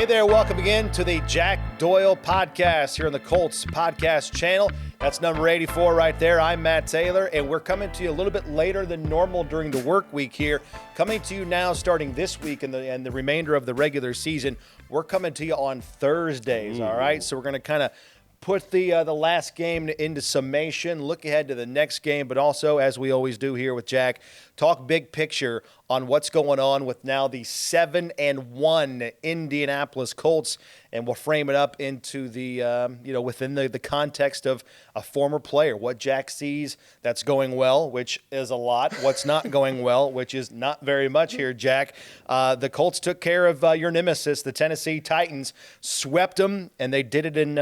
Hey there, welcome again to the Jack Doyle podcast here on the Colts podcast channel. That's number 84 right there. I'm Matt Taylor, and we're coming to you a little bit later than normal during the work week here. Coming to you now starting this week and the remainder of the regular season. We're coming to you on Thursdays, all right? So we're going to kind of put the last game into summation, look ahead to the next game, but also, as we always do here with Jack, talk big picture on what's going on with now the 7-1 Indianapolis Colts, and we'll frame it up into the within the context of a former player, what Jack sees that's going well, which is a lot, what's not going well, which is not very much here, Jack. The Colts took care of your nemesis, the Tennessee Titans, swept them, and they did it in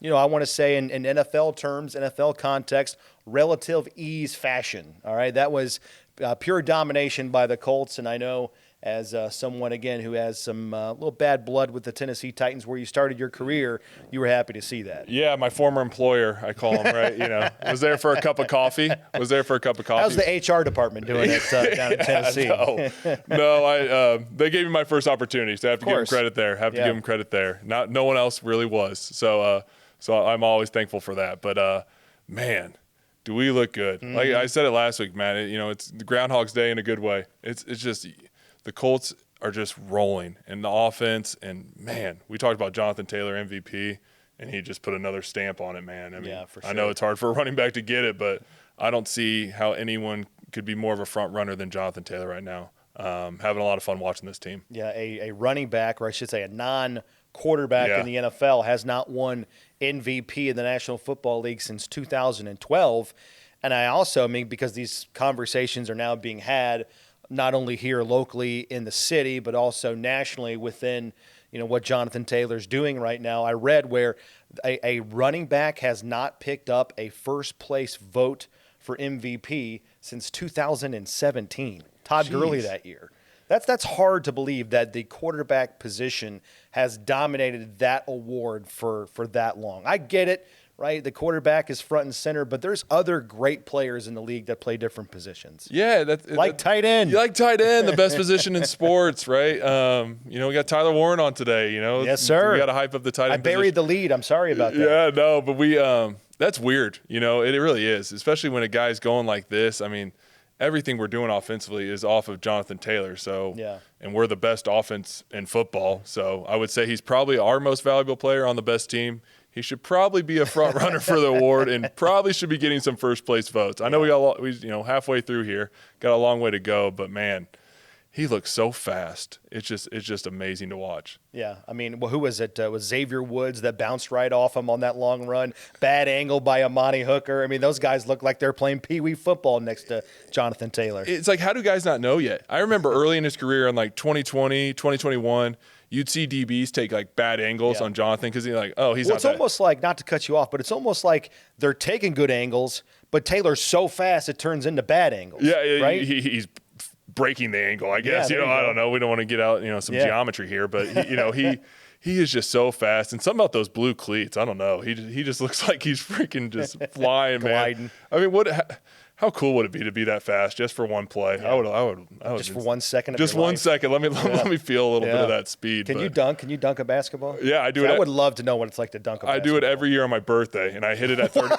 I want to say in NFL terms, NFL context, relative ease fashion. All right, that was pure domination by the Colts, and I know as someone, again, who has some little bad blood with the Tennessee Titans where you started your career, you were happy to see that. Yeah, my former employer, I call him, right? Was there for a cup of coffee. How's the HR department doing it down in Tennessee? No, they gave me my first opportunity, so I have to give them credit there. No one else really was. So I'm always thankful for that. But, man, do we look good. Mm-hmm. Like I said it last week, man. It's the Groundhog's Day in a good way. It's just the Colts are just rolling. And the offense, and, man, we talked about Jonathan Taylor, MVP, and he just put another stamp on it, man. I mean, yeah, for sure. I know it's hard for a running back to get it, but I don't see how anyone could be more of a front runner than Jonathan Taylor right now. Having a lot of fun watching this team. Yeah, a running back, or I should say a non-quarterback in the NFL, has not won MVP in the National Football League since 2012. And I also mean, because these conversations are now being had not only here locally in the city, but also nationally within, what Jonathan Taylor's doing right now. I read where a running back has not picked up a first place vote for MVP since 2017. Todd Gurley that year. That's hard to believe that the quarterback position has dominated that award for that long. I get it, right? The quarterback is front and center, but there's other great players in the league that play different positions. Yeah. Tight end. You like tight end, the best position in sports, right? We got Tyler Warren on today, Yes, sir. We got to hype up the tight end I buried the lead. I'm sorry about that. Yeah, no, but that's weird. It really is, especially when a guy's going like this. I mean, everything we're doing offensively is off of Jonathan Taylor. And we're the best offense in football. So I would say he's probably our most valuable player on the best team. He should probably be a front runner for the award and probably should be getting some first place votes. I know we halfway through here, got a long way to go, but man, he looks so fast. It's just amazing to watch. Yeah, I mean, who was it? Was Xavier Woods that bounced right off him on that long run? Bad angle by Amani Hooker. I mean, those guys look like they're playing peewee football next to Jonathan Taylor. It's like, how do guys not know yet? I remember early in his career in like 2020, 2021, you'd see DBs take like bad angles on Jonathan because he's like, oh, he's not that. It's almost like, not to cut you off, but it's almost like they're taking good angles, but Taylor's so fast it turns into bad angles. Yeah, right? He's breaking the angle, I guess. I don't know. We don't want to get out, some geometry here, but he is just so fast. And something about those blue cleats, I don't know. He just looks like he's freaking just flying, man. I mean, how cool would it be to be that fast just for one play? Yeah. I would just for 1 second. Just 1 second. Let me feel a little bit of that speed. Can you dunk? Can you dunk a basketball? Yeah, I do it. I would love to know what it's like to dunk a basketball. I do it every year on my birthday, and I hit it at 30.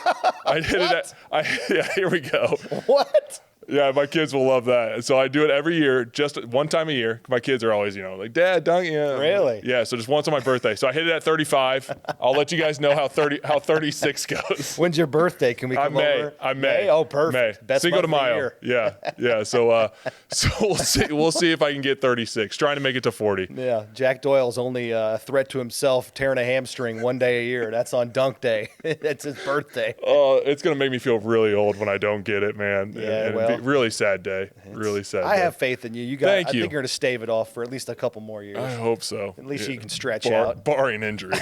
I hit it at. Here we go. What? Yeah, my kids will love that. So I do it every year, just one time a year. My kids are always, like, Dad, dunk. Yeah. Really? Yeah, so just once on my birthday. So I hit it at 35. I'll let you guys know how 36 goes. When's your birthday? Can we come over? I'm May. Oh, perfect. May. Cinco de Mayo. Yeah. So we'll see if I can get 36. Trying to make it to 40. Yeah, Jack Doyle's only a threat to himself, tearing a hamstring one day a year. That's on dunk day. That's his birthday. Oh, it's going to make me feel really old when I don't get it, man. Yeah, really sad day. Really sad. I have faith in you. I think you're going to stave it off for at least a couple more years. I hope so. At least you can stretch out. Barring injury.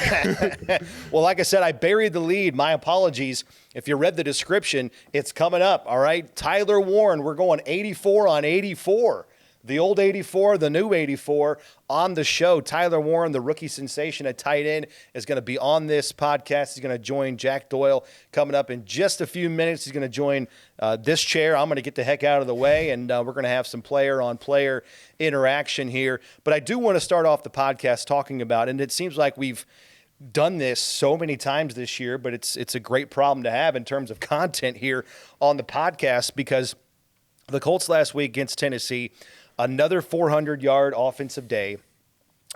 Well, like I said, I buried the lead. My apologies. If you read the description, it's coming up, all right? Tyler Warren, we're going 84 on 84. the old 84, the new 84 on the show. Tyler Warren, the rookie sensation at tight end, is going to be on this podcast. He's going to join Jack Doyle coming up in just a few minutes. He's going to join this chair. I'm going to get the heck out of the way, and we're going to have some player-on-player interaction here. But I do want to start off the podcast talking about, and it seems like we've done this so many times this year, but it's a great problem to have in terms of content here on the podcast, because the Colts last week against Tennessee, another 400-yard offensive day,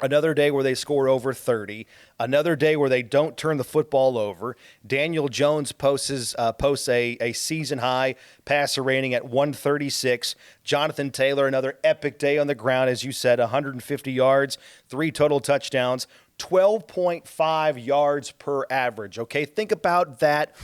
another day where they score over 30, another day where they don't turn the football over. Daniel Jones posts a season-high passer rating at 136. Jonathan Taylor, another epic day on the ground, as you said, 150 yards, 3 total touchdowns, 12.5 yards per average. Okay, think about that.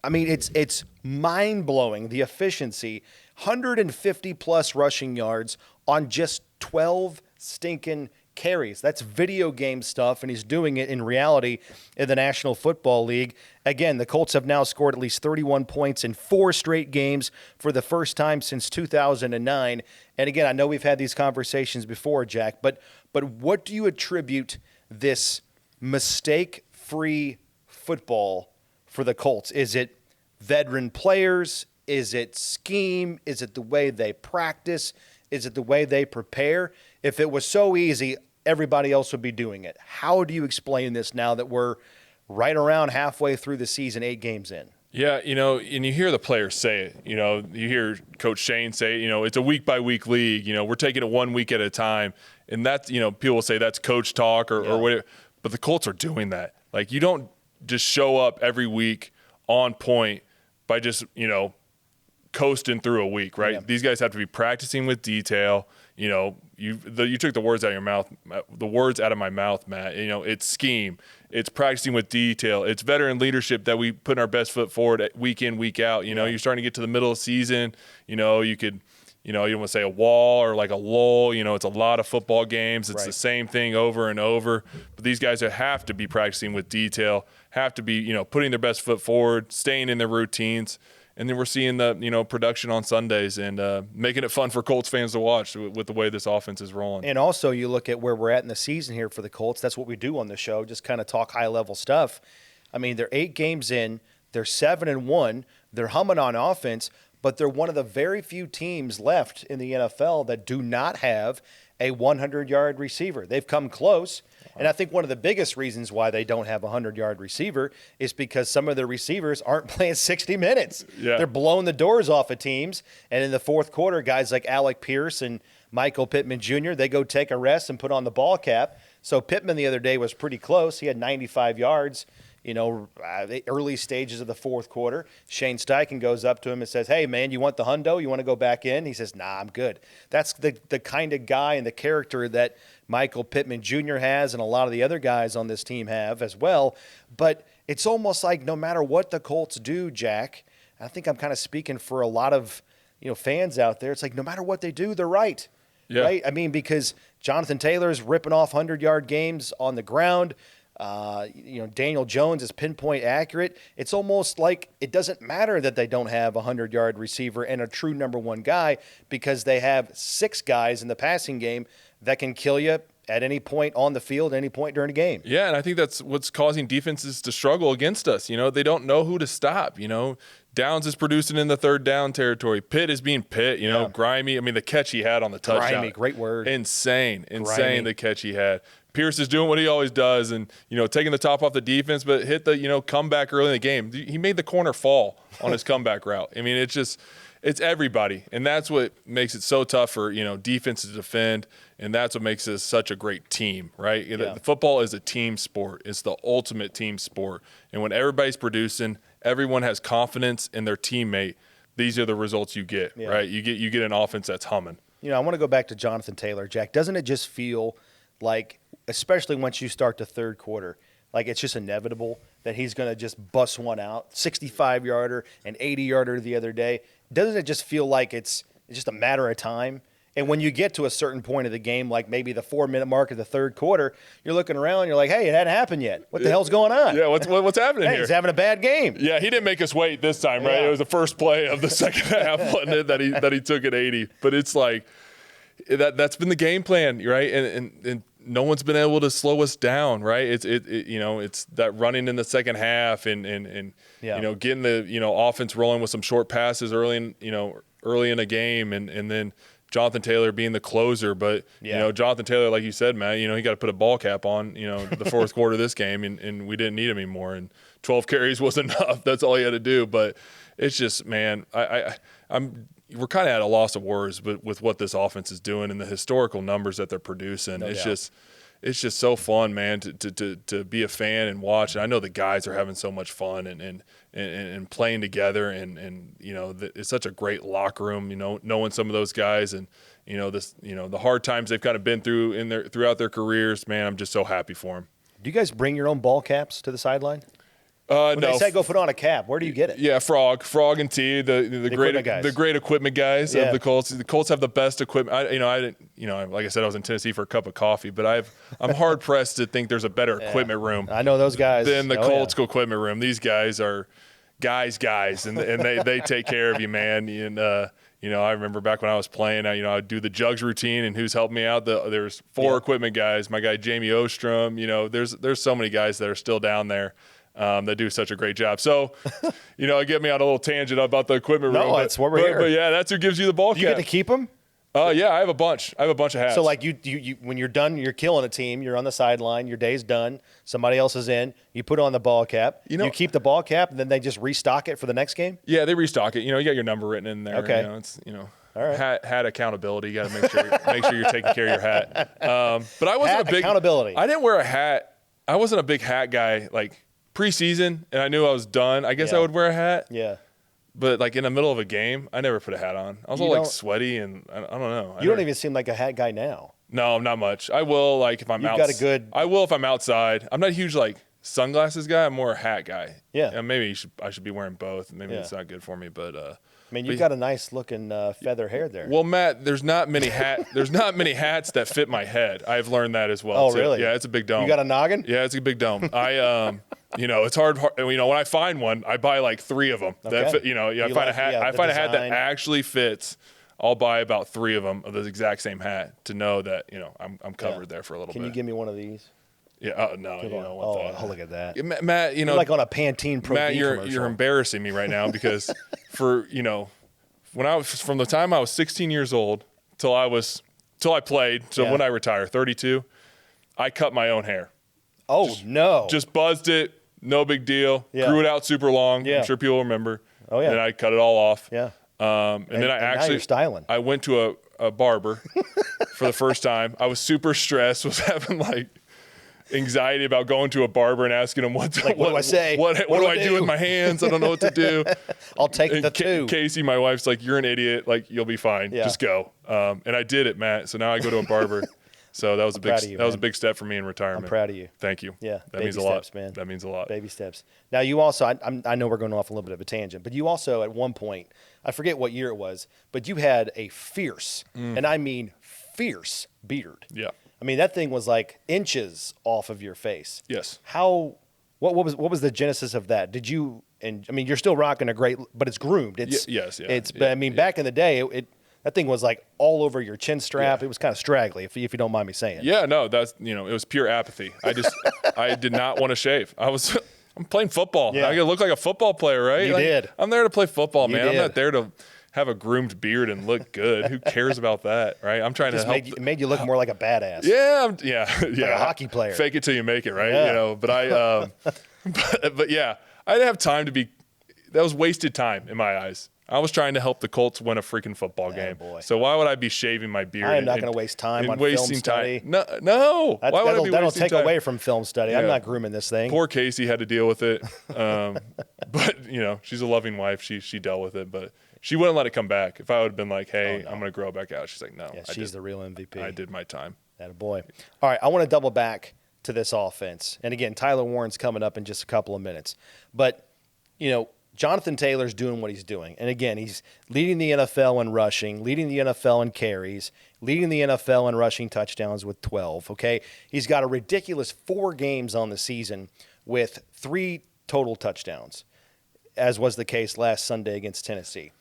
I mean, it's mind-blowing, the efficiency. 150-plus rushing yards on just 12 stinking carries. That's video game stuff, and he's doing it in reality in the National Football League. Again, the Colts have now scored at least 31 points in 4 straight games for the first time since 2009. And again, I know we've had these conversations before, Jack, but what do you attribute this mistake-free football for the Colts? Is it veteran players? Is it scheme? Is it the way they practice? Is it the way they prepare? If it was so easy, everybody else would be doing it. How do you explain this now that we're right around halfway through the season, 8 games in? Yeah, and you hear the players say it. You hear Coach Shane say, it's a week-by-week league. We're taking it 1 week at a time. And that's, people will say that's coach talk or whatever. But the Colts are doing that. Like, you don't just show up every week on point by just, coasting through a week, right? Yeah. These guys have to be practicing with detail. You took the words out of your mouth, the words out of my mouth, Matt. It's scheme, it's practicing with detail, it's veteran leadership that we put our best foot forward week in, week out. You're starting to get to the middle of the season. You could, you don't want to say a wall or like a lull. It's a lot of football games. It's right. The same thing over and over. But these guys have to be practicing with detail, have to be, putting their best foot forward, staying in their routines. And then we're seeing the, production on Sundays and making it fun for Colts fans to watch with the way this offense is rolling. And also you look at where we're at in the season here for the Colts. That's what we do on the show, just kind of talk high-level stuff. I mean, they're 8 games in. They're 7-1. They're humming on offense, but they're one of the very few teams left in the NFL that do not have a 100-yard receiver. They've come close. And I think one of the biggest reasons why they don't have a 100-yard receiver is because some of their receivers aren't playing 60 minutes. Yeah. They're blowing the doors off of teams. And in the fourth quarter, guys like Alec Pierce and Michael Pittman Jr., they go take a rest and put on the ball cap. So Pittman the other day was pretty close. He had 95 yards, the early stages of the fourth quarter. Shane Steichen goes up to him and says, "Hey, man, you want the hundo? You want to go back in?" He says, "Nah, I'm good." That's the kind of guy and the character that Michael Pittman Jr. has and a lot of the other guys on this team have as well. But it's almost like no matter what the Colts do, Jack, I think I'm kind of speaking for a lot of fans out there, it's like no matter what they do, they're right. Yeah. Right? I mean, because Jonathan Taylor's ripping off 100-yard games on the ground. Daniel Jones is pinpoint accurate. It's almost like it doesn't matter that they don't have a 100-yard receiver and a true number one guy, because they have 6 guys in the passing game that can kill you at any point on the field, at any point during a game. Yeah, and I think that's what's causing defenses to struggle against us. They don't know who to stop. Downs is producing in the third down territory. Pitt is being Pitt, Grimy. I mean, the catch he had on the touchdown. Grimy, great word. Insane, the catch he had. Pierce is doing what he always does and, taking the top off the defense, but hit the, comeback early in the game. He made the corner fall on his comeback route. I mean, it's everybody. And that's what makes it so tough for, defenses to defend. And that's what makes us such a great team, right? Yeah. The football is a team sport. It's the ultimate team sport. And when everybody's producing, everyone has confidence in their teammate, these are the results you get, right? You get an offense that's humming. I want to go back to Jonathan Taylor, Jack. Doesn't it just feel like, especially once you start the third quarter, like it's just inevitable that he's going to just bust one out, 65-yarder, an 80-yarder the other day? Doesn't it just feel like it's just a matter of time? And when you get to a certain point of the game, like maybe the 4-minute mark of the third quarter, you're looking around and you're like, hey, it hadn't happened yet. What the hell's going on? Yeah, what's happening here? He's having a bad game. Yeah, he didn't make us wait this time, right? Yeah. It was the first play of the second half, wasn't it, that he took at 80. But it's like, that's been the game plan, right? And no one's been able to slow us down, right? It's that running in the second half and getting the offense rolling with some short passes early in a game, and then Jonathan Taylor being the closer. But Jonathan Taylor, like you said, Matt, he got to put a ball cap on the fourth quarter of this game, and we didn't need him anymore. And 12 carries was enough. That's all he had to do. But it's just, man, we're kind of at a loss of words with what this offense is doing and the historical numbers that they're producing. It's just so fun, man, to be a fan and watch. And I know the guys are having so much fun and playing together, and it's such a great locker room, knowing some of those guys and the hard times they've kind of been through throughout their careers. Man, I'm just so happy for them. Do you guys bring your own ball caps to the sideline? When no. they say go put on a cap, where do you get it? Yeah, Frog and T, the great equipment guys of the Colts. The Colts have the best equipment. Like I said, I was in Tennessee for a cup of coffee, but I'm hard pressed to think there's a better equipment room. I know those guys than the Colts equipment room. These guys are guys, and they take care of you, man. And I remember back when I was playing, I'd do the jugs routine, and who's helping me out? There's four equipment guys. My guy Jamie Ostrom. There's so many guys that are still down there. That do such a great job. So, get me on a little tangent about the equipment room. No, that's what we're here. But yeah, that's who gives you the ball cap. You get to keep them? Yeah, I have a bunch. I have a bunch of hats. So, like, you when you're done, you're killing a team, you're on the sideline, your day's done, somebody else is in, you put on the ball cap, you keep the ball cap, and then they just restock it for the next game? Yeah, they restock it. You got your number written in there. Okay. All right. Hat accountability. You got to make sure you're taking care of your hat. But I wasn't accountability. I didn't wear a hat. I wasn't a big hat guy, like, preseason, and I knew I was done. I guess I would wear a hat. Yeah. But like in the middle of a game, I never put a hat on. I was all like sweaty, and I don't know. You don't even seem like a hat guy now. No, not much. I will like if I'm out. I will if I'm outside. I'm not a huge like sunglasses guy. I'm more a hat guy. Yeah. And maybe I should be wearing both. Maybe it's not good for me, but you've got a nice looking feather hair there. Well, Matt, there's not many hats that fit my head. I've learned that as well. Oh, really? Yeah, it's a big dome. You got a noggin? Yeah, it's a big dome. It's hard. When I find one, I buy like 3 of them. Okay. That fit, I find a hat. I find a hat that actually fits. I'll buy about 3 of them of the exact same hat to know that I'm covered there for a little bit. Can you give me one of these? Yeah. No, you don't want that. Oh, look at that. Yeah, Matt, you're like on a Pantene Pro Matt, V commercial. you're embarrassing me right now because from the time I was 16 years old till I played, so when I retire, 32, I cut my own hair. Oh, no. Just buzzed it. No big deal. Yeah. Grew it out super long. Yeah. I'm sure people remember. Oh, yeah. And I cut it all off. Yeah. And then now you're styling. I went to a barber for the first time. I was super stressed, was having like anxiety about going to a barber and asking him what do I say? What do I do with my hands? I don't know what to do. I'll take the 2. Casey, my wife's like, you're an idiot. Like, you'll be fine. Yeah. Just go. And I did it, Matt. So now I go to a barber. So that was a big step for me in retirement. I'm proud of you. Thank you. Yeah, that means a lot, man. That means a lot. Baby steps. Now you also, I know we're going off a little bit of a tangent, but you also at one point, I forget what year it was, but you had a fierce, and I mean fierce beard. Yeah. I mean that thing was like inches off of your face. Yes. What was the genesis of that? Did you? And I mean you're still rocking a great, but it's groomed. It's yes. Yeah. But I mean back in the day, that thing was like all over your chin strap. It was kind of straggly, if you don't mind me saying. Yeah, no, that's it was pure apathy. I did not want to shave. I'm playing football. Yeah. I gotta look like a football player, right? You did. I'm there to play football, man. did. I'm not there to have a groomed beard and look good. Who cares about that, right? I'm trying to help. It made you look more like a badass. Yeah, Like a hockey player. Fake it till you make it, right? Yeah. But but yeah, I didn't have time to be. That was wasted time in my eyes. I was trying to help the Colts win a freaking football game. Boy. So why would I be shaving my beard? I am not going to waste time on film study. No. Why would I be that'll wasting take time? away from film study. Yeah. I'm not grooming this thing. Poor Casey had to deal with it. But she's a loving wife. She dealt with it, but she wouldn't let it come back. If I would have been like, hey, I'm going to grow back out, she's like, no. Yeah, she's the real MVP. I did my time. Attaboy. All right, I want to double back to this offense. And again, Tyler Warren's coming up in just a couple of minutes. But, Jonathan Taylor's doing what he's doing. And again, he's leading the NFL in rushing, leading the NFL in carries, leading the NFL in rushing touchdowns with 12, okay? He's got a ridiculous 4 games on the season with 3 total touchdowns, as was the case last Sunday against Tennessee.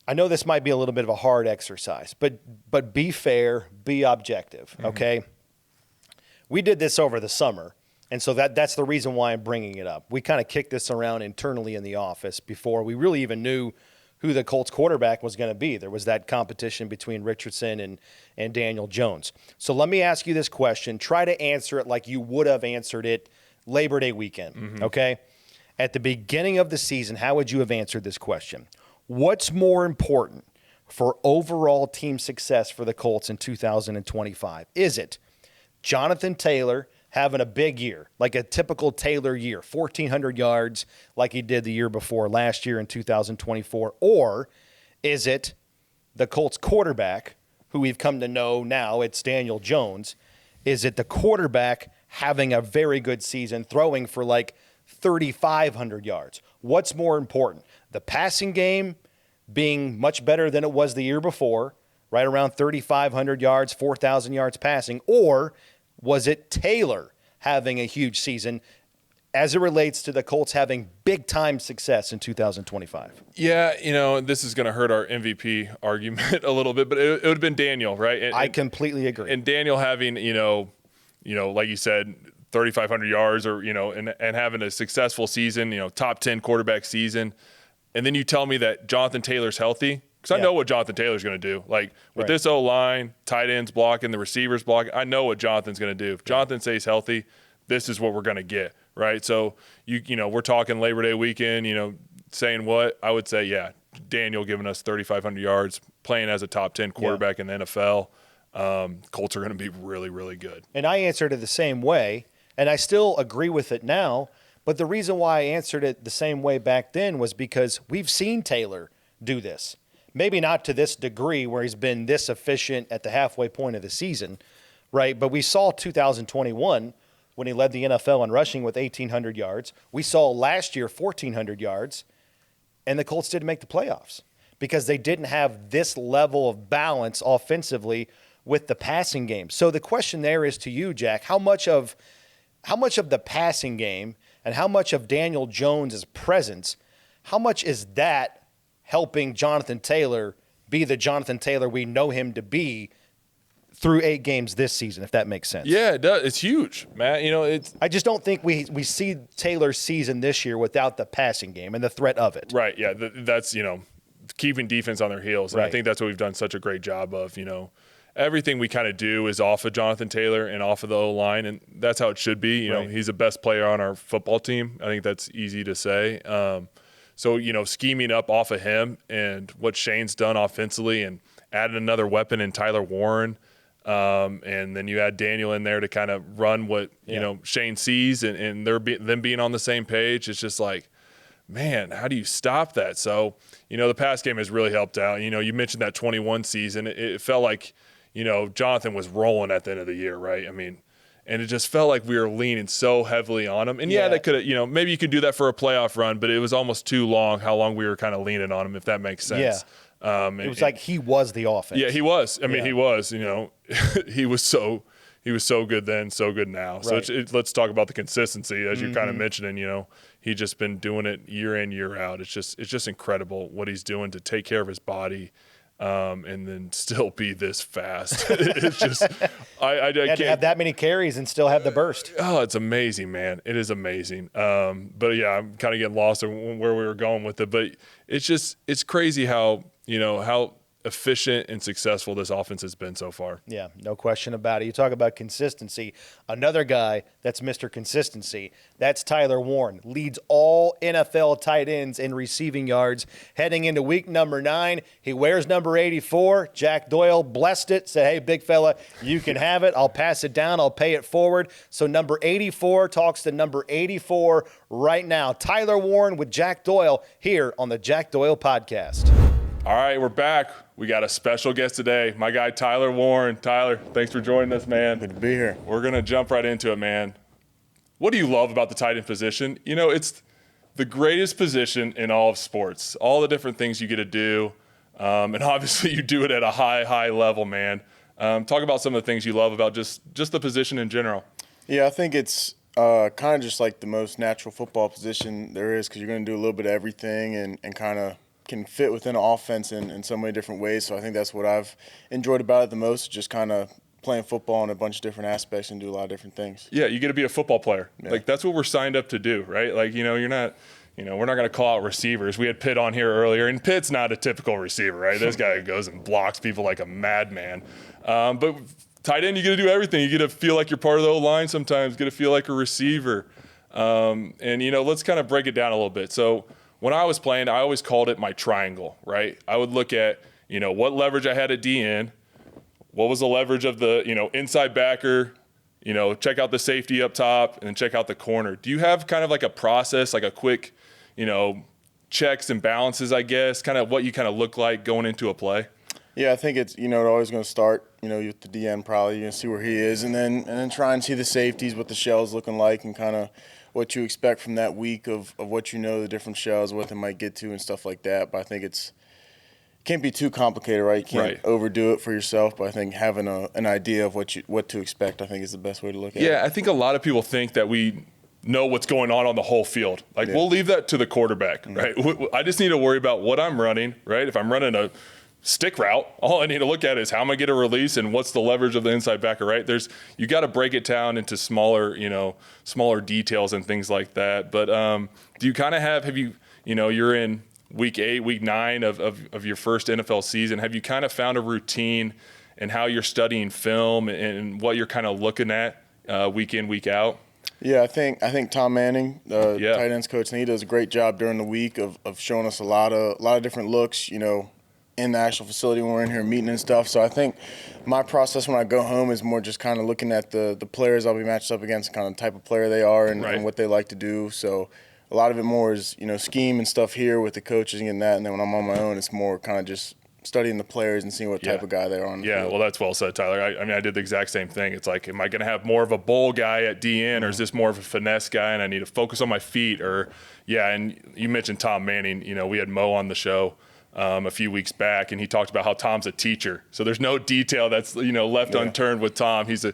I know this might be a little bit of a hard exercise, but be fair, be objective, okay? We did this over the summer, and so that's the reason why I'm bringing it up. We kind of kicked this around internally in the office before we really even knew who the Colts quarterback was going to be. There was that competition between Richardson and Daniel Jones. So let me ask you this question. Try to answer it like you would have answered it Labor Day weekend, okay? At the beginning of the season, how would you have answered this question? What's more important for overall team success for the Colts in 2025? Is it Jonathan Taylor having a big year, like a typical Taylor year, 1,400 yards like he did the year before last year in 2024? Or is it the Colts quarterback, who we've come to know now, it's Daniel Jones? Is it the quarterback having a very good season, throwing for like 3,500 yards? What's more important? The passing game being much better than it was the year before, right around 3,500 yards, 4,000 yards passing, or was it Taylor having a huge season as it relates to the Colts having big-time success in 2025? Yeah, this is going to hurt our MVP argument a little bit, but it would have been Daniel, right? I completely agree. And Daniel having, like you said, 3,500 yards or, and having a successful season, top 10 quarterback season. And then you tell me that Jonathan Taylor's healthy, because I know what Jonathan Taylor's going to do. Like with this O-line, tight ends blocking, the receivers blocking, I know what Jonathan's going to do. If Jonathan stays healthy, this is what we're going to get, right? So, we're talking Labor Day weekend, saying what? I would say, yeah, Daniel giving us 3,500 yards, playing as a top 10 quarterback in the NFL. Colts are going to be really, really good. And I answered it the same way, and I still agree with it now. But the reason why I answered it the same way back then was because we've seen Taylor do this. Maybe not to this degree where he's been this efficient at the halfway point of the season, right? But we saw 2021 when he led the NFL in rushing with 1,800 yards. We saw last year 1,400 yards, and the Colts didn't make the playoffs because they didn't have this level of balance offensively with the passing game. So the question there is to you, Jack, how much of the passing game and how much of Daniel Jones' presence, how much is that helping Jonathan Taylor be the Jonathan Taylor we know him to be through 8 games this season, if that makes sense? Yeah, it does. It's huge, Matt. I just don't think we see Taylor's season this year without the passing game and the threat of it. Right, yeah. That's, keeping defense on their heels. And I think that's what we've done such a great job of, Everything we kind of do is off of Jonathan Taylor and off of the O-line, and that's how it should be. He's the best player on our football team. I think that's easy to say. So, scheming up off of him and what Shane's done offensively and added another weapon in Tyler Warren, and then you add Daniel in there to kind of run what, Shane sees and them being on the same page. It's just like, man, how do you stop that? So, the pass game has really helped out. You mentioned that 21 season. It felt like – Jonathan was rolling at the end of the year, right? And it just felt like we were leaning so heavily on him. And that could have, maybe you could do that for a playoff run, but it was almost too long how long we were kind of leaning on him, if that makes sense. Yeah. It was like he was the offense. Yeah, he was. He was, he was so good then, so good now. Right. So let's talk about the consistency, as you're kind of mentioning, he's just been doing it year in, year out. It's just incredible what he's doing to take care of his body. And then still be this fast. It's just, I can't have that many carries and still have the burst. Oh, it's amazing, man. It is amazing. But yeah, I'm kind of getting lost in where we were going with it. But it's crazy how efficient and successful this offense has been so far. Yeah, no question about it. You talk about consistency. Another guy that's Mr. Consistency, that's Tyler Warren. Leads all NFL tight ends in receiving yards. Heading into week number 9, he wears number 84. Jack Doyle blessed it, said, hey, big fella, you can have it. I'll pass it down. I'll pay it forward. So number 84 talks to number 84 right now. Tyler Warren with Jack Doyle here on the Jack Doyle Podcast. All right, we're back. We got a special guest today, my guy Tyler Warren. Tyler, thanks for joining us, man. Good to be here. We're going to jump right into it, man. What do you love about the tight end position? It's the greatest position in all of sports. All the different things you get to do, and obviously you do it at a high level, man. Talk about some of the things you love about just the position in general. Yeah, I think it's kind of just like the most natural football position there is, because you're going to do a little bit of everything and kind of can fit within an offense in so many different ways. So I think that's what I've enjoyed about it the most, just kind of playing football in a bunch of different aspects and do a lot of different things. Yeah, you get to be a football player. Yeah. Like, that's what we're signed up to do, right? Like, you're not – we're not going to call out receivers. We had Pitt on here earlier, and Pitt's not a typical receiver, right? This guy goes and blocks people like a madman. But tight end, you get to do everything. You get to feel like you're part of the O-line sometimes, get to feel like a receiver. Let's kind of break it down a little bit. So when I was playing, I always called it my triangle, right? I would look at, what leverage I had at DN, what was the leverage of the, inside backer, check out the safety up top, and then check out the corner. Do you have kind of like a process, like a quick – checks and balances, I guess, kind of what you kind of look like going into a play? Yeah, I think it's, always going to start, with the DN probably. You're going to see where he is and then try and see the safeties, what the shell's looking like, and kind of what you expect from that week of what the different shells, what they might get to and stuff like that. But I think it can't be too complicated, right? You can't overdo it for yourself, but I think having an idea of what to expect, I think, is the best way to look at it. Yeah, I think a lot of people think that we know what's going on the whole field. Like, we'll leave that to the quarterback, right? I just need to worry about what I'm running, right? If I'm running a stick route, all I need to look at is how am I going to release and what's the leverage of the inside backer, right? You got to break it down into smaller details and things like that. But do you kind of you're in week 8, week 9 of your first NFL season. Have you kind of found a routine in how you're studying film and what you're kind of looking at week in, week out? Yeah, I think Tom Manning, tight ends coach, and he does a great job during the week of showing us a lot of different looks, in the actual facility when we're in here meeting and stuff. So I think my process when I go home is more just kind of looking at the players I'll be matched up against, kind of the type of player they are and what they like to do. So a lot of it more is, scheme and stuff here with the coaches and that. And then when I'm on my own, it's more kind of just studying the players and seeing what type of guy they are on the field. Well, that's well said, Tyler. I did the exact same thing. It's like, am I going to have more of a bull guy at DN, or is this more of a finesse guy and I need to focus on my feet? And you mentioned Tom Manning. We had Mo on the show a few weeks back, and he talked about how Tom's a teacher. So there's no detail that's left unturned with Tom. He's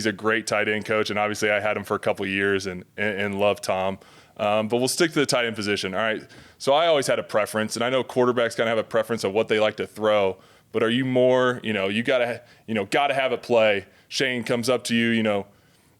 a great tight end coach, and obviously I had him for a couple of years and love Tom. But we'll stick to the tight end position. All right. So I always had a preference, and I know quarterbacks kind of have a preference of what they like to throw. But are you more, you gotta have it play. Shane comes up to you, do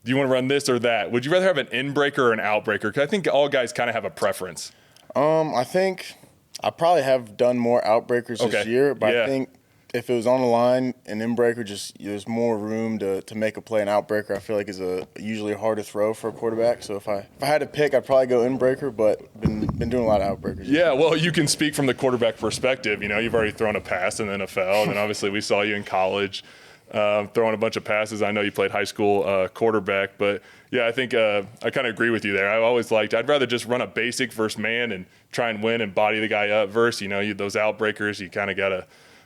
you want to run this or that? Would you rather have an in breaker or an out breaker? Because I think all guys kind of have a preference. I think I probably have done more outbreakers this year, but I think if it was on the line, an in-breaker, there's more room to make a play. An outbreaker, I feel like, is usually hard to throw for a quarterback. So if I had to pick, I'd probably go in-breaker, but been doing a lot of outbreakers. Yeah, well, you can speak from the quarterback perspective. You've already thrown a pass in the NFL, and then obviously we saw you in college throwing a bunch of passes. I know you played high school quarterback, but yeah, I think I kind of agree with you there. I've always I'd rather just run a basic versus man and try and win and body the guy up versus, those outbreakers, you kind of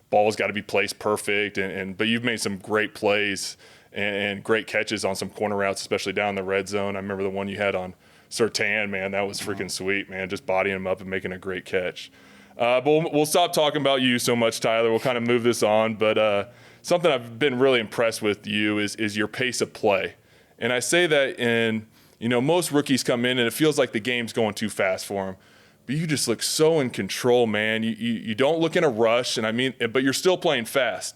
ball's got to be placed perfect, but you've made some great plays and great catches on some corner routes, especially down in the red zone. I remember the one you had on Surtain, man, that was freaking sweet, man, just bodying him up and making a great catch. But we'll stop talking about you so much, Tyler. We'll kind of move this on, but something I've been really impressed with you is your pace of play. And I say that most rookies come in and it feels like the game's going too fast for them. But you just look so in control, man. You don't look in a rush, but you're still playing fast.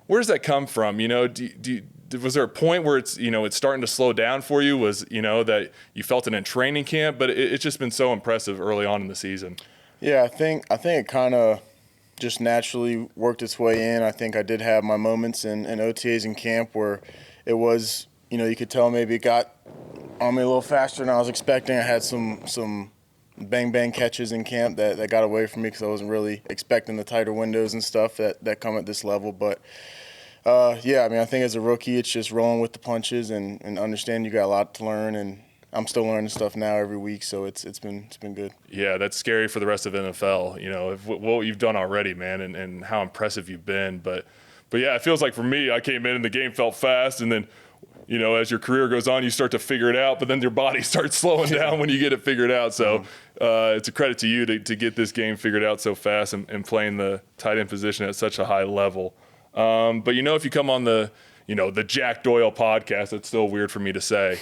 Where does that come from? Was there a point where it's starting to slow down for you? Was that you felt it in training camp? But it's just been so impressive early on in the season. Yeah, I think it kind of just naturally worked its way in. I think I did have my moments in OTAs in camp where it was, you could tell maybe it got on me a little faster than I was expecting. I had some bang catches in camp that got away from me because I wasn't really expecting the tighter windows and stuff that come at this level. But I think as a rookie, it's just rolling with the punches and understand you got a lot to learn, and I'm still learning stuff now every week, so it's been good. Yeah, that's scary for the rest of NFL. What you've done already, man, and how impressive you've been. But yeah, it feels like for me, I came in and the game felt fast, and then as your career goes on, you start to figure it out, but then your body starts slowing down when you get it figured out. So it's a credit to you to get this game figured out so fast and playing the tight end position at such a high level. But if you come on the Jack Doyle podcast, it's still weird for me to say.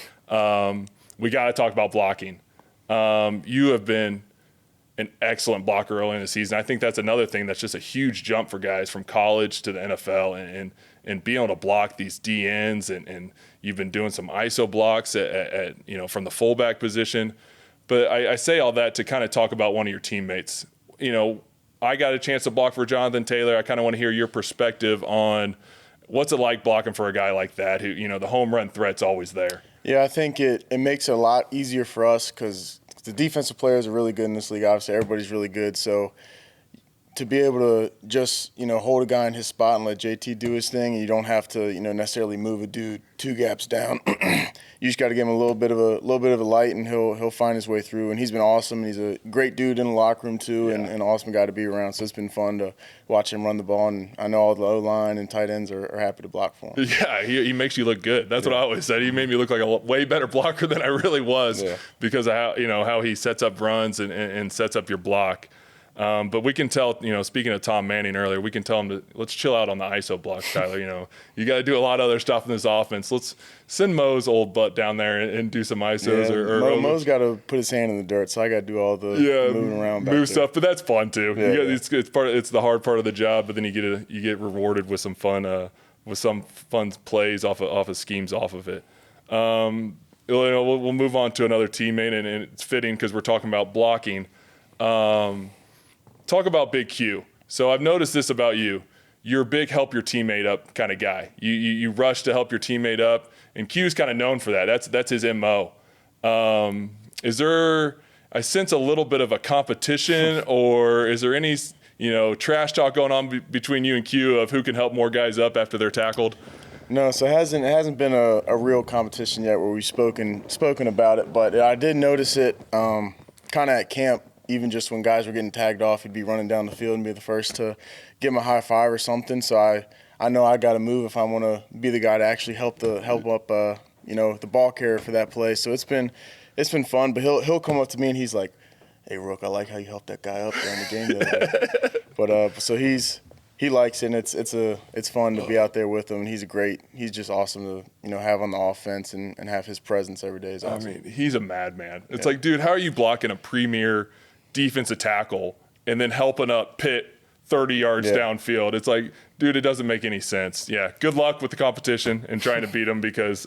We got to talk about blocking. You have been an excellent blocker early in the season. I think that's another thing that's just a huge jump for guys from college to the NFL, and being able to block these DNs, and you've been doing some ISO blocks at from the fullback position. But I say all that to kind of talk about one of your teammates. I got a chance to block for Jonathan Taylor. I kind of want to hear your perspective on what's it like blocking for a guy like that who, the home run threat's always there. Yeah, I think it makes it a lot easier for us because the defensive players are really good in this league. Obviously, everybody's really good. So to be able to just, hold a guy in his spot and let JT do his thing, and you don't have to, necessarily move a dude 2 gaps down. You just got to give him a little bit of a light, and he'll find his way through. And he's been awesome. He's a great dude in the locker room too, and an awesome guy to be around. So it's been fun to watch him run the ball, and I know all the O-line and tight ends are happy to block for him. Yeah, he makes you look good. That's what I always said. He made me look like a way better blocker than I really was because of how he sets up runs and sets up your block. But we can tell, speaking of Tom Manning earlier, we can tell him to let's chill out on the ISO blocks, Tyler. You got to do a lot of other stuff in this offense. Let's send Mo's old butt down there and do some ISOs. Yeah, Mo's got to put his hand in the dirt, so I got to do all the moving around, move stuff. But that's fun too. It's the hard part of the job, but then you get rewarded with some fun plays off of schemes off of it. We'll move on to another teammate, and it's fitting because we're talking about blocking. Talk about Big Q. So I've noticed this about you. You're a big help your teammate up kind of guy. You rush to help your teammate up, and Q's kind of known for that. That's his MO. Is there, I sense a little bit of a competition, or is there any trash talk going on between you and Q of who can help more guys up after they're tackled? No, so it hasn't been a real competition yet where we've spoken about it, but I did notice it kind of at camp. Even just when guys were getting tagged off, he'd be running down the field and be the first to give him a high five or something. So I know I got to move if I want to be the guy to actually help up the ball carrier for that play. So it's been fun. But he'll come up to me and he's like, "Hey Rook, I like how you helped that guy up during the game the other day." But so he likes it, and it's fun to be out there with him. And he's just awesome to have on the offense and have his presence every day is awesome. I mean, he's a madman. It's like, dude, how are you blocking a premier defensive tackle and then helping up Pitt 30 yards downfield? It's like, dude, it doesn't make any sense. Yeah, good luck with the competition and trying to beat him because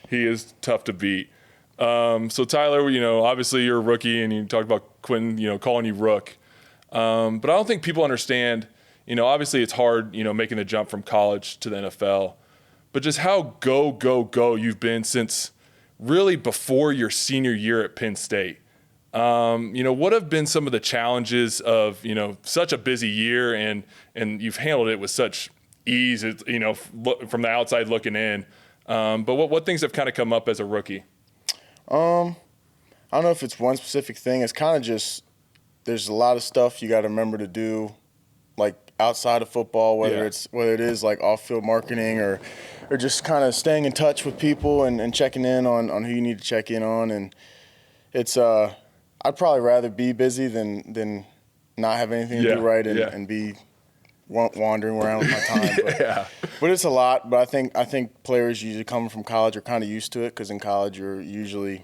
he is tough to beat. So Tyler, obviously you're a rookie, and you talked about Quentin, calling you Rook. But I don't think people understand, obviously it's hard, making the jump from college to the NFL, but just how go you've been since really before your senior year at Penn State. What have been some of the challenges of, such a busy year, and you've handled it with such ease, from the outside looking in. But what things have kind of come up as a rookie? I don't know if it's one specific thing. It's kind of just there's a lot of stuff you got to remember to do, like outside of football, whether it is like off-field marketing or just kind of staying in touch with people and checking in on who you need to check in on. And it's I'd probably rather be busy than not have anything to do right and be wandering around with my time. But it's a lot. But I think players usually coming from college are kind of used to it because in college you're usually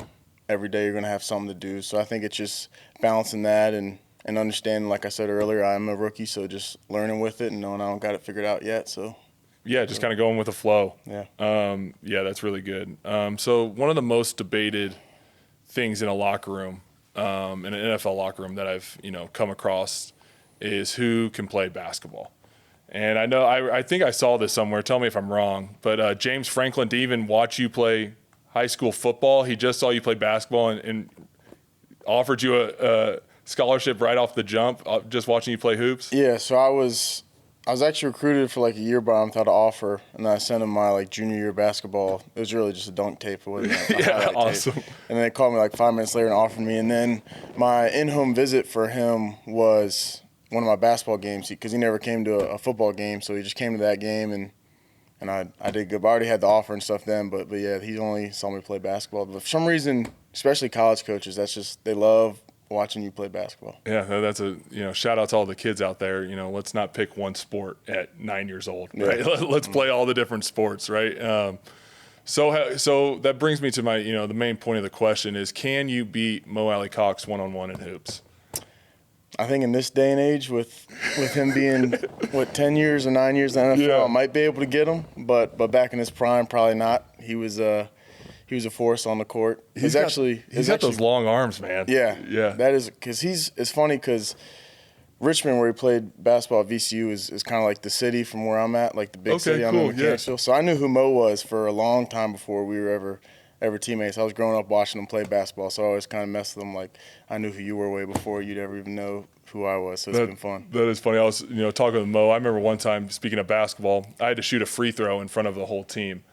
every day you're going to have something to do. So I think it's just balancing that and understanding, like I said earlier, I'm a rookie, so just learning with it and knowing I don't got it figured out yet. So just kind of going with the flow. Yeah. That's really good. So one of the most debated things in a locker room, in an NFL locker room that I've come across is who can play basketball. And I know I think I saw this somewhere. Tell me if I'm wrong. But James Franklin didn't even watch you play high school football. He just saw you play basketball and offered you a scholarship right off the jump, just watching you play hoops. Yeah. So I was actually recruited for like a year by him without an offer, and then I sent him my junior year basketball. It was really just a dunk tape. It wasn't a highlight awesome. tape. And then they called me 5 minutes later and offered me. And then my in-home visit for him was one of my basketball games because he never came to a football game, so he just came to that game and I did good. I already had the offer and stuff then, but yeah, he only saw me play basketball. But for some reason, especially college coaches, they love watching you play basketball. Yeah, that's a shout out to all the kids out there. Let's not pick one sport at 9 years old, right? Let's play all the different sports, right? So that brings me to my the main point of the question is, can you beat Mo Alley Cox one-on-one in hoops? I think in this day and age, with him being 10 years or 9 years in the NFL, I might be able to get him. But back in his prime, probably not. He was a force on the court. He's got those long arms, man. Yeah. That is because it's funny because Richmond, where he played basketball at VCU, is kind of like the city from where I'm at, like the big city. I'm in Mechanicsville. So I knew who Mo was for a long time before we were ever teammates. I was growing up watching him play basketball, so I always kind of messed with him. Like, I knew who you were way before you'd ever even know who I was, so it's been fun. That is funny. I was talking with Mo. I remember one time, speaking of basketball, I had to shoot a free throw in front of the whole team,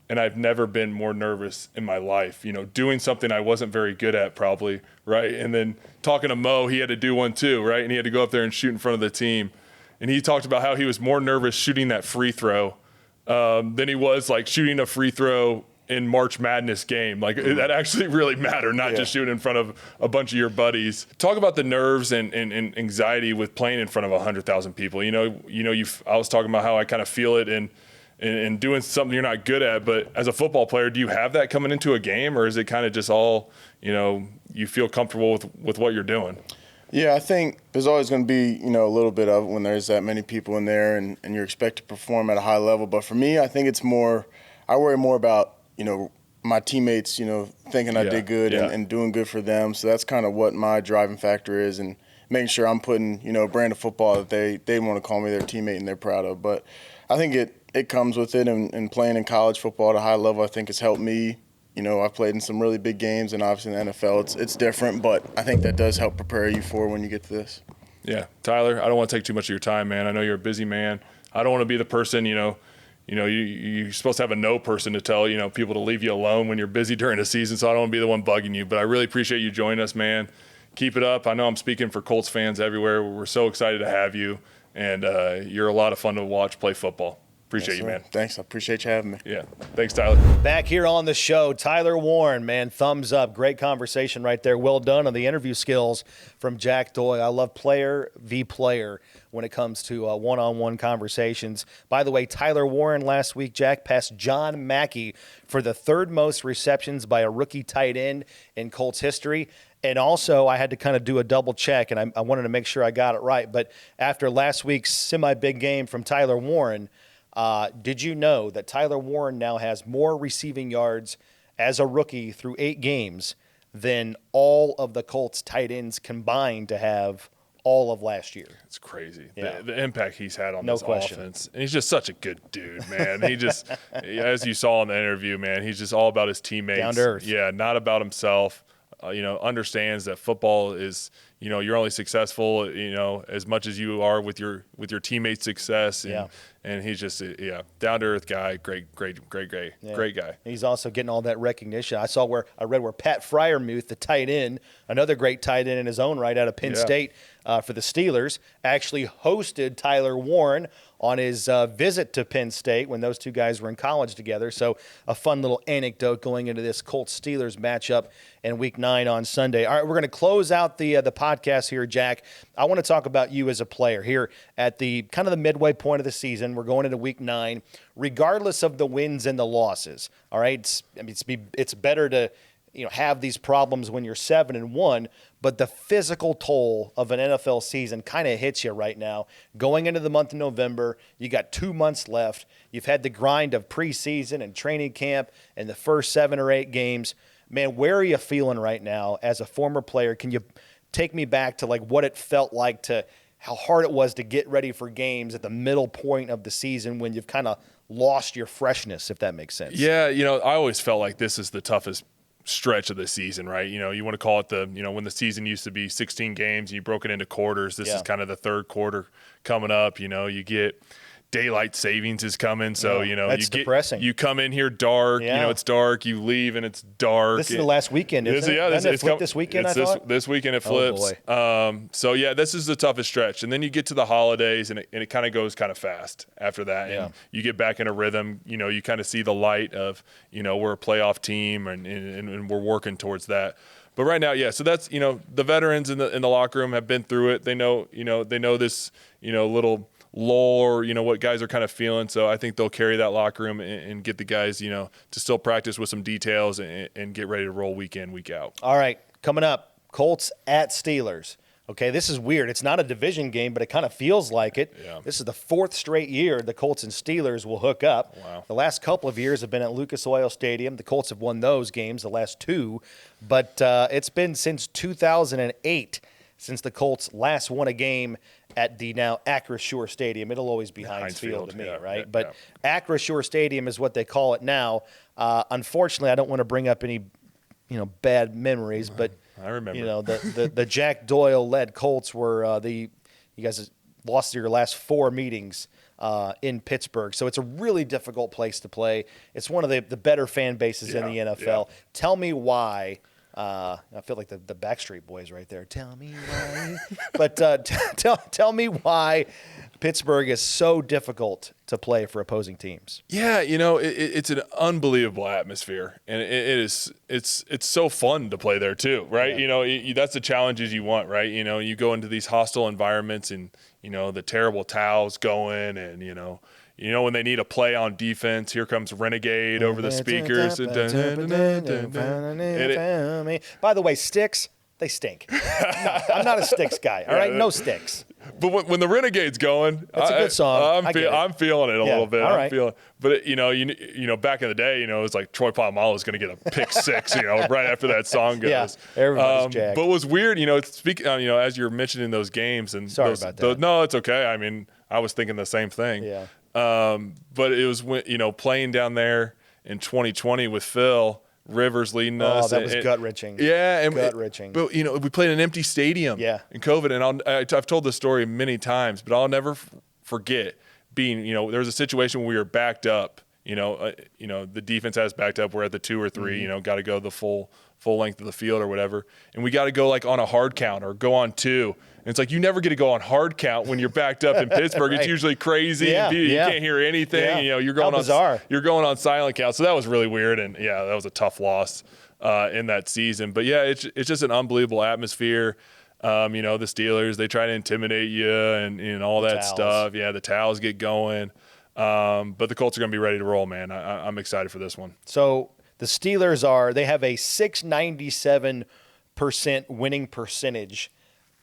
and I've never been more nervous in my life, doing something I wasn't very good at probably, right? And then talking to Mo, he had to do one too, right? And he had to go up there and shoot in front of the team. And he talked about how he was more nervous shooting that free throw than he was like shooting a free throw in March Madness game. Like that actually really mattered, not just shooting in front of a bunch of your buddies. Talk about the nerves and anxiety with playing in front of 100,000 people. I was talking about how I kind of feel it in doing something you're not good at, but as a football player, do you have that coming into a game, or is it kind of just all, you feel comfortable with what you're doing? Yeah, I think there's always going to be, a little bit of it when there's that many people in there and you're expected to perform at a high level. But for me, I think it's more, I worry more about, my teammates, thinking I did good and doing good for them. So that's kind of what my driving factor is, and making sure I'm putting, a brand of football that they want to call me their teammate and they're proud of. But I think it comes with it, and playing in college football at a high level, I think has helped me. I've played in some really big games, and obviously in the NFL, it's different, but I think that does help prepare you for when you get to this. Yeah. Tyler, I don't want to take too much of your time, man. I know you're a busy man. I don't want to be the person, you're supposed to have a no person to tell, people to leave you alone when you're busy during the season, so I don't want to be the one bugging you. But I really appreciate you joining us, man. Keep it up. I know I'm speaking for Colts fans everywhere. We're so excited to have you, and you're a lot of fun to watch play football. Appreciate you, man. Thanks. I appreciate you having me. Yeah. Thanks, Tyler. Back here on the show, Tyler Warren, man, thumbs up. Great conversation right there. Well done on the interview skills from Jack Doyle. I love player v. player when it comes to one-on-one conversations. By the way, Tyler Warren last week, Jack, passed John Mackey for the third most receptions by a rookie tight end in Colts history. And also, I had to kind of do a double check, and I wanted to make sure I got it right. But after last week's semi-big game from Tyler Warren, did you know that Tyler Warren now has more receiving yards as a rookie through 8 games than all of the Colts tight ends combined to have all of last year? It's crazy. Yeah. The impact he's had on this question. Offense. And he's just such a good dude, man. He just, as you saw in the interview, man, he's just all about his teammates. Down to earth. Yeah, not about himself. Understands that football is, you're only successful, as much as you are with your teammates' success. And he's just, down to earth guy, great guy. He's also getting all that recognition. I read where Pat Freiermuth, the tight end, another great tight end in his own right out of Penn State for the Steelers, actually hosted Tyler Warren on his visit to Penn State when those two guys were in college together. So a fun little anecdote going into this Colts-Steelers matchup in Week 9 on Sunday. All right, we're going to close out the podcast here, Jack. I want to talk about you as a player here at the kind of the midway point of the season. We're going into Week 9, regardless of the wins and the losses. All right, it's better to have these problems when you're 7-1, but the physical toll of an NFL season kind of hits you right now. Going into the month of November, you got 2 months left. You've had the grind of preseason and training camp and the first 7 or 8 games. Man, where are you feeling right now as a former player? Can you take me back to like what it felt like, to how hard it was to get ready for games at the middle point of the season when you've kind of lost your freshness, if that makes sense? Yeah, I always felt like this is the toughest stretch of the season, right? You want to call it when the season used to be 16 games and you broke it into quarters. This is kind of the third quarter coming up. You get daylight savings is coming, so that's depressing. You come in here dark, it's dark. You leave and it's dark. This is the last weekend, isn't it? Yeah, this weekend. This weekend it flips. Oh, boy. This is the toughest stretch, and then you get to the holidays, and it kind of goes kind of fast after that. And you get back in a rhythm. You kind of see the light of we're a playoff team, and we're working towards that. But right now, so that's the veterans in the locker room have been through it. They know this little lull, or what guys are kind of feeling. So I think they'll carry that locker room and get the guys to still practice with some details and get ready to roll week in, week out. All right, coming up, Colts at Steelers. Okay, this is weird. It's not a division game, but it kind of feels like it. Yeah. This is the 4th straight year the Colts and Steelers will hook up. Wow. The last couple of years have been at Lucas Oil Stadium. The Colts have won those games, the last 2. But it's been since 2008 since the Colts last won a game at the now Acrisure Stadium. It'll always be Heinz Field to me, right? Yeah, but Acrisure Stadium is what they call it now. Unfortunately, I don't want to bring up any bad memories, but I remember. The Jack Doyle led Colts were you guys lost your last 4 meetings in Pittsburgh, so it's a really difficult place to play. It's one of the better fan bases in the NFL. Yeah. Tell me why. I feel like the Backstreet Boys right there. Tell me why. But tell me why Pittsburgh is so difficult to play for opposing teams. Yeah, it's an unbelievable atmosphere, and it's so fun to play there too, right? Yeah. That's the challenges you want, right? You go into these hostile environments, and the terrible towels going, and when they need a play on defense, here comes Renegade over the speakers. By the way, sticks. They stink. No, I'm not a Sticks guy. All right, no Sticks. But when the Renegade's going, it's a good song. I'm feeling it a little bit. All right. But back in the day, it was like Troy Polamalu was going to get a pick 6, right after that song goes. Yeah, everybody's jacked. But it was weird, speaking, as you're mentioning those games and sorry about that. No, it's okay. I mean, I was thinking the same thing. Yeah. But it was when playing down there in 2020 with Phil Rivers leading us. Oh, that was gut-wrenching. Yeah. And gut-wrenching. But, we played an empty stadium in COVID. And I've told this story many times, but I'll never forget being, there was a situation where we were backed up. The defense has backed up. We're at the 2 or 3, got to go the full length of the field or whatever. And we got to go like on a hard count or go on 2. And it's like you never get to go on hard count when you're backed up in Pittsburgh. Right. It's usually crazy. And you can't hear anything. Yeah. You're going bizarre. You're going on silent count. So that was really weird. And that was a tough loss in that season. But it's just an unbelievable atmosphere. The Steelers, they try to intimidate you and all that stuff. Yeah, the towels get going. But the Colts are going to be ready to roll, man. I'm excited for this one. So the Steelers they have a .697% winning percentage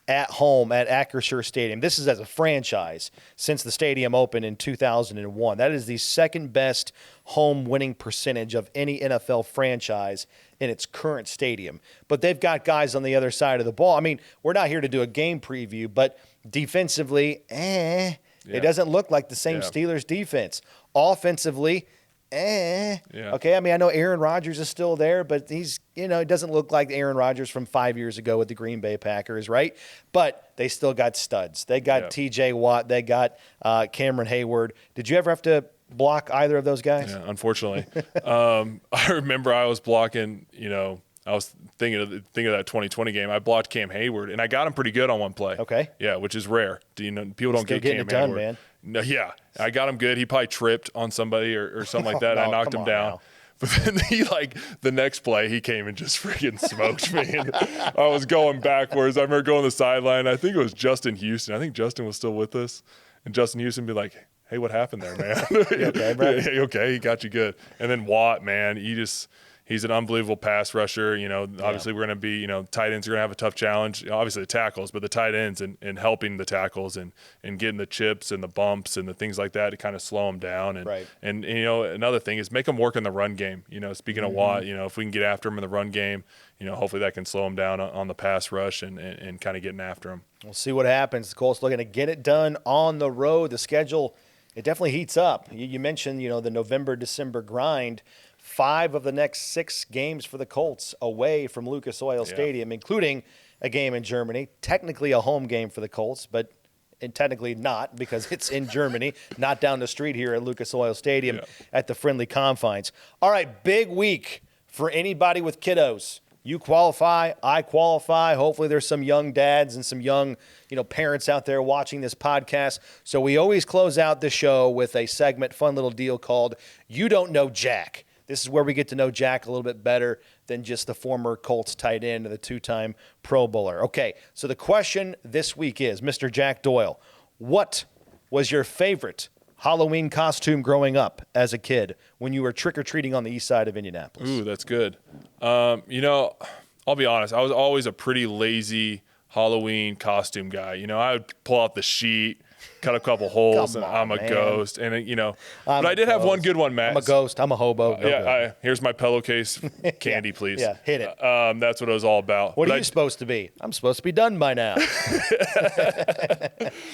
at home at Acrisure Stadium. This is as a franchise since the stadium opened in 2001. That is the second best home winning percentage of any NFL franchise in its current stadium. But they've got guys on the other side of the ball. I mean, we're not here to do a game preview, but defensively, it doesn't look like the same Steelers defense. Offensively, Okay, I mean, I know Aaron Rodgers is still there, but he's, it doesn't look like Aaron Rodgers from 5 years ago with the Green Bay Packers, right? But they still got studs. They got T.J. Watt. They got Cameron Hayward. Did you ever have to block either of those guys? Yeah, unfortunately. I remember I was blocking, I was thinking of that 2020 game. I blocked Cam Hayward, and I got him pretty good on one play. Okay. Yeah, which is rare. People don't get Cam it done, Hayward. Man. No, yeah, I got him good. He probably tripped on somebody or something like that. No, I knocked him down. Now. But then the next play, he came and just freaking smoked me. And I was going backwards. I remember going to the sideline. I think it was Justin Houston. I think Justin was still with us. And Justin Houston be like, hey, what happened there, man? You okay, bro? Yeah, okay, he got you good. And then Watt, man, he's an unbelievable pass rusher. Obviously we're going to be, tight ends are going to have a tough challenge. Obviously the tackles, but the tight ends and helping the tackles and getting the chips and the bumps and the things like that to kind of slow them down. And another thing is make them work in the run game. Speaking of Watt, if we can get after him in the run game, hopefully that can slow him down on the pass rush and kind of getting after him. We'll see what happens. The Colts looking to get it done on the road. The schedule, it definitely heats up. You mentioned, the November-December grind. 5 of the next 6 games for the Colts away from Lucas Oil Stadium, including a game in Germany. Technically a home game for the Colts, and technically not because it's in Germany, not down the street here at Lucas Oil Stadium at the friendly confines. All right, big week for anybody with kiddos. You qualify, I qualify. Hopefully there's some young dads and some young, parents out there watching this podcast. So we always close out the show with a segment, fun little deal called You Don't Know Jack. This is where we get to know Jack a little bit better than just the former Colts tight end and the 2-time Pro Bowler. Okay, so the question this week is, Mr. Jack Doyle, what was your favorite Halloween costume growing up as a kid when you were trick-or-treating on the east side of Indianapolis? Ooh, that's good. I'll be honest. I was always a pretty lazy Halloween costume guy. You know, I would pull out the sheet, cut a couple holes, and I'm a ghost. And, you know, but I did have one good one, Matt. I'm a ghost. I'm a hobo. Here's my pillowcase. Candy, please. Yeah, hit it. That's what it was all about. What are you supposed to be? I'm supposed to be done by now.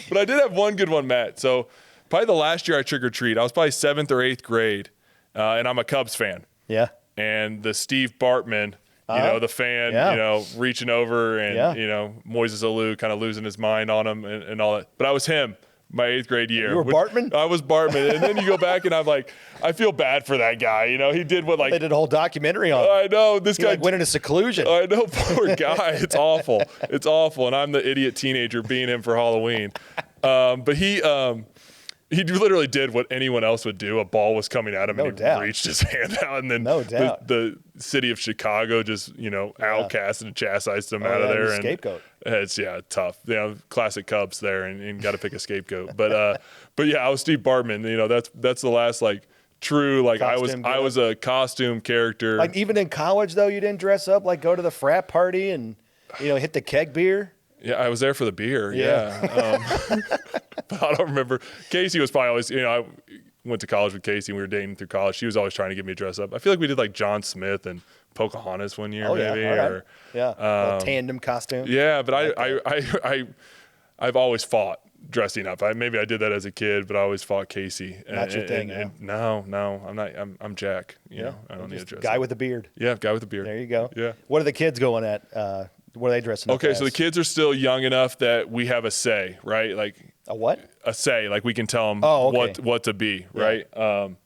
But I did have one good one, Matt. So probably the last year I trick-or-treat, I was probably 7th or 8th grade, and I'm a Cubs fan. Yeah. And the Steve Bartman, you know, the fan, you know, reaching over and, you know, Moises Alou kind of losing his mind on him and all that. But I was him my 8th grade year. You were Bartman? I was Bartman. And then you go back and I'm like, I feel bad for that guy. You know, he did what, like. They did a whole documentary on him. I know. This guy. Like went into seclusion. I know. Poor guy. It's awful. It's awful. And I'm the idiot teenager being him for Halloween. But he literally did what anyone else would do. A ball was coming at him and he reached his hand out. And then the city of Chicago just, you know, outcasted and chastised him out of there. And scapegoat. It's, tough. You know, classic Cubs there and got to pick a scapegoat. But yeah, I was Steve Bartman. You know, that's the last, like, true, like I was a costume character. Like even in college, though, you didn't dress up, like go to the frat party and, you know, hit the keg beer? Yeah, I was there for the beer. Yeah. But I don't remember. Casey was probably always, you know, I went to college with Casey and we were dating through college. She was always trying to get me to dress up. I feel like we did like John Smith and Pocahontas one year, maybe. Yeah. Tandem costume. Yeah, but I've always fought dressing up. Maybe I did that as a kid, but I always fought Casey. Not your thing. No, I'm not. I'm Jack. You know, I don't need to dress. Guy with a beard. Yeah, guy with a beard. There you go. Yeah. What are the kids going at? What are they dressing up as? So the kids are still young enough that we have a say, right? Like a what? A say, like we can tell them what to be, right? And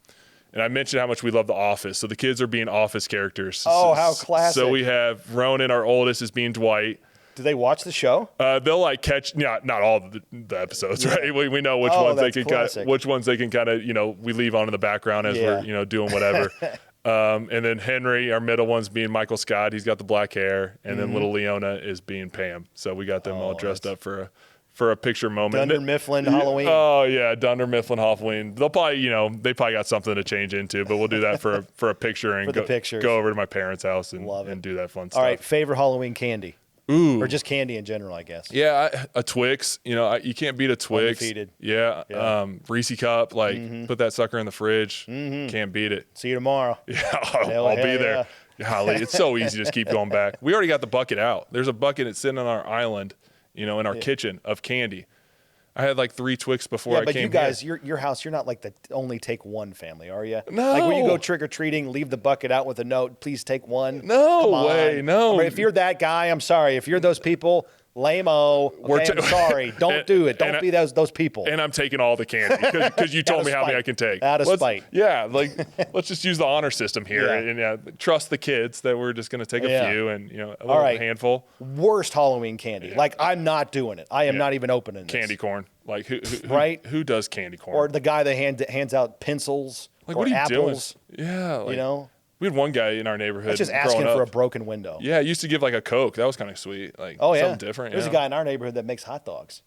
I mentioned how much we love The Office. So the kids are being Office characters. Oh, how classic. So we have Ronan, our oldest, is being Dwight. Do they watch the show? They'll like catch, not all of the episodes, right? We know which ones they can kind of, you know, we leave on in the background as we're, you know, doing whatever. And then Henry, our middle one's being Michael Scott. He's got the black hair. And then little Leona is being Pam. So we got them all dressed up for a picture moment. Dunder Mifflin Halloween. Oh, yeah, Dunder Mifflin Halloween. They'll probably, you know, they probably got something to change into, but we'll do that for a picture and go over to my parents' house and do that fun stuff. All right, favorite Halloween candy? Ooh. Or just candy in general, I guess. Yeah, a Twix. You know, you can't beat a Twix. Undefeated. Yeah. Reese cup. Like, put that sucker in the fridge. Can't beat it. See you tomorrow. Yeah, I'll be there. Golly, it's so easy to just keep going back. We already got the bucket out. There's a bucket that's sitting on our island, you know, in our kitchen of candy. I had like 3 Twix before I came here. But you guys, your house, you're not like the only take one family, are you? No. Like when you go trick-or-treating, leave the bucket out with a note, please take one. No way, no. I mean, if you're that guy, I'm sorry. If you're those people, lame-o, okay, I'm sorry. Don't do it. Don't be those people. And I'm taking all the candy because you told me how many I can take. Out of spite. Yeah, like let's just use the honor system here and trust the kids that we're just going to take a few and, you know, a little handful. Worst Halloween candy. Like, I'm not doing it. I am not even opening this. Candy corn. Like, who does candy corn? Or the guy that hands out pencils or what are you apples. Doing? Yeah. Like, you know? We had one guy in our neighborhood. That's just asking for a broken window. Yeah, he used to give like a Coke. That was kind of sweet. Like something different. There's a guy in our neighborhood that makes hot dogs.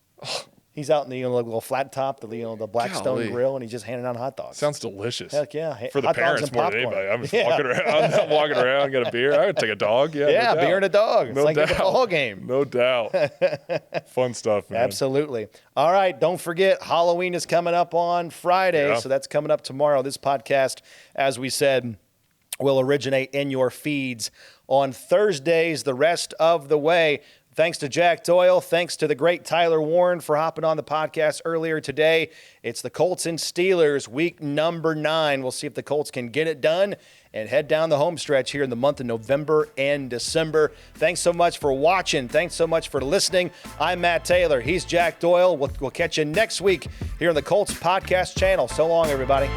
He's out in the little flat top, the Blackstone grill, and he's just handing out hot dogs. Sounds delicious. Heck yeah. For the hot parents more than anybody. I'm just walking around. I'm walking around, got a beer. I would take a dog. Yeah, no beer and a dog. It's like a ball game. No doubt. Fun stuff, man. Absolutely. All right, don't forget, Halloween is coming up on Friday, so that's coming up tomorrow. This podcast, as we said, will originate in your feeds on Thursdays the rest of the way. Thanks to Jack Doyle. Thanks to the great Tyler Warren for hopping on the podcast earlier today. It's the Colts and Steelers, week number 9. We'll see if the Colts can get it done and head down the home stretch here in the month of November and December. Thanks so much for watching. Thanks so much for listening. I'm Matt Taylor. He's Jack Doyle. We'll catch you next week here on the Colts podcast channel. So long, everybody.